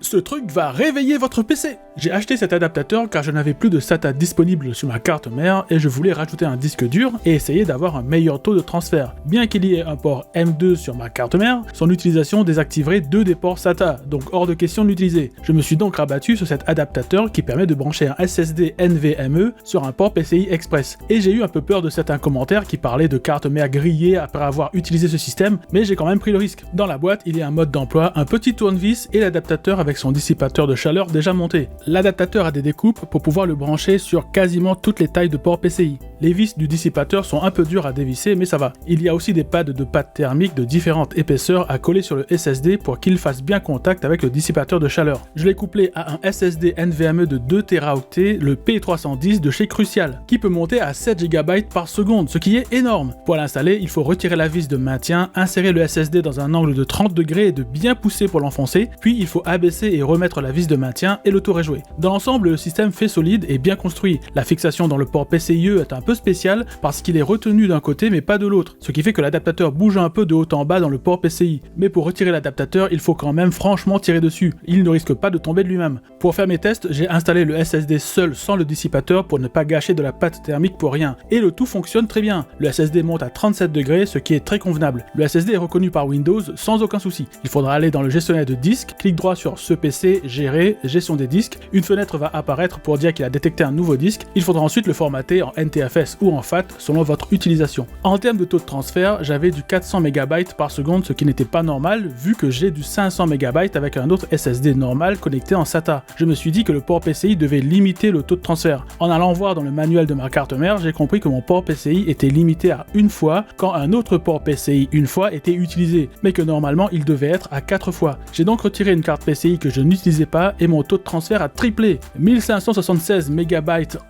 Ce truc va réveiller votre PC! J'ai acheté cet adaptateur car je n'avais plus de SATA disponible sur ma carte mère et je voulais rajouter un disque dur et essayer d'avoir un meilleur taux de transfert. Bien qu'il y ait un port M2 sur ma carte mère, son utilisation désactiverait 2 des ports SATA, donc hors de question de l'utiliser. Je me suis donc rabattu sur cet adaptateur qui permet de brancher un SSD NVMe sur un port PCI Express. Et j'ai eu un peu peur de certains commentaires qui parlaient de carte mère grillée après avoir utilisé ce système, mais j'ai quand même pris le risque. Dans la boîte, il y a un mode d'emploi, un petit tournevis et l'adaptateur avec son dissipateur de chaleur déjà monté. L'adaptateur a des découpes pour pouvoir le brancher sur quasiment toutes les tailles de port PCI. Les vis du dissipateur sont un peu dures à dévisser, mais ça va. Il y a aussi des pads de pâte thermique de différentes épaisseurs à coller sur le SSD pour qu'il fasse bien contact avec le dissipateur de chaleur. Je l'ai couplé à un SSD NVMe de 2 Teraoctets, le P310 de chez Crucial, qui peut monter à 7 GB par seconde, ce qui est énorme. Pour l'installer, il faut retirer la vis de maintien, insérer le SSD dans un angle de 30 degrés et de bien pousser pour l'enfoncer, puis il faut abaisser et remettre la vis de maintien et le tour est joué. Dans l'ensemble, le système fait solide et bien construit. La fixation dans le port PCIe est un peu spéciale parce qu'il est retenu d'un côté mais pas de l'autre, ce qui fait que l'adaptateur bouge un peu de haut en bas dans le port PCI. Mais pour retirer l'adaptateur, il faut quand même franchement tirer dessus. Il ne risque pas de tomber de lui-même. Pour faire mes tests, j'ai installé le SSD seul sans le dissipateur pour ne pas gâcher de la pâte thermique pour rien. Et le tout fonctionne très bien. Le SSD monte à 37 degrés, ce qui est très convenable. Le SSD est reconnu par Windows sans aucun souci. Il faudra aller dans le gestionnaire de disques, clic droit sur ce PC, gérer, gestion des disques. Une fenêtre va apparaître pour dire qu'il a détecté un nouveau disque. Il faudra ensuite le formater en NTFS ou en FAT selon votre utilisation. En termes de taux de transfert, j'avais du 400 MB par seconde, ce qui n'était pas normal vu que j'ai du 500 MB avec un autre SSD normal connecté en SATA. Je me suis dit que le port PCI devait limiter le taux de transfert. En allant voir dans le manuel de ma carte mère, j'ai compris que mon port PCI était limité à une fois quand un autre port PCI une fois était utilisé, mais que normalement il devait être à 4 fois. J'ai donc retiré une carte PCI que je n'utilisais pas et mon taux de transfert a triplé. 1576 MB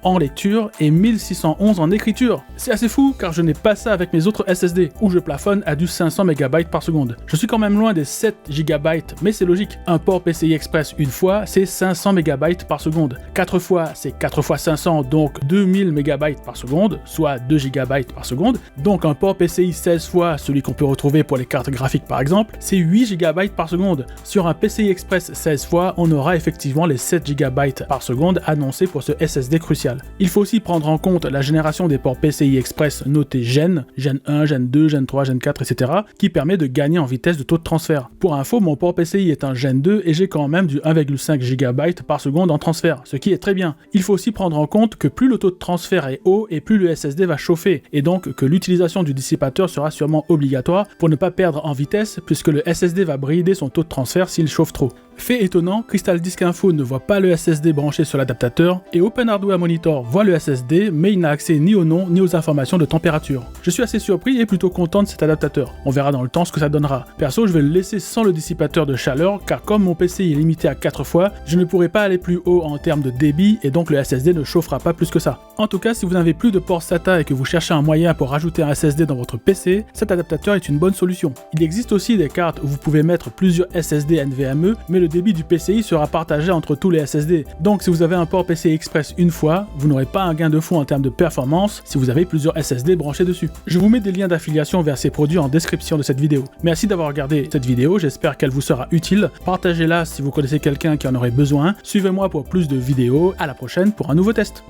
en lecture et 1611 en écriture. C'est assez fou car je n'ai pas ça avec mes autres SSD où je plafonne à du 500 MB par seconde. Je suis quand même loin des 7 GB, mais c'est logique. Un port PCI Express une fois, c'est 500 MB par seconde. 4 fois, c'est 4 fois 500, donc 2000 MB par seconde, soit 2 GB par seconde. Donc un port PCI 16 fois, celui qu'on peut retrouver pour les cartes graphiques par exemple, c'est 8 GB par seconde. Sur un PCI Express 16 fois, on aura effectivement les 7 GB par seconde annoncés pour ce SSD Crucial. Il faut aussi prendre en compte la génération des ports PCI Express notés Gen 1, Gen 2, Gen 3, Gen 4, etc. qui permet de gagner en vitesse de taux de transfert. Pour info, mon port PCI est un Gen 2 et j'ai quand même du 1,5 GB par seconde en transfert, ce qui est très bien. Il faut aussi prendre en compte que plus le taux de transfert est haut et plus le SSD va chauffer, et donc que l'utilisation du dissipateur sera sûrement obligatoire pour ne pas perdre en vitesse puisque le SSD va brider son taux de transfert s'il chauffe trop. Fait étonnant, Crystal Disk Info ne voit pas le SSD branché sur l'adaptateur et Open Hardware Monitor voit le SSD mais il n'a accès ni au nom ni aux informations de température. Je suis assez surpris et plutôt content de cet adaptateur. On verra dans le temps ce que ça donnera. Perso, je vais le laisser sans le dissipateur de chaleur car comme mon PC est limité à 4 fois, je ne pourrai pas aller plus haut en termes de débit et donc le SSD ne chauffera pas plus que ça. En tout cas, si vous n'avez plus de port SATA et que vous cherchez un moyen pour rajouter un SSD dans votre PC, cet adaptateur est une bonne solution. Il existe aussi des cartes où vous pouvez mettre plusieurs SSD NVMe, mais le débit du PCI sera partagé entre tous les SSD. Donc si vous avez un port PCI Express une fois, vous n'aurez pas un gain de fou en termes de performance si vous avez plusieurs SSD branchés dessus. Je vous mets des liens d'affiliation vers ces produits en description de cette vidéo. Merci d'avoir regardé cette vidéo, j'espère qu'elle vous sera utile. Partagez-la si vous connaissez quelqu'un qui en aurait besoin. Suivez-moi pour plus de vidéos. À la prochaine pour un nouveau test.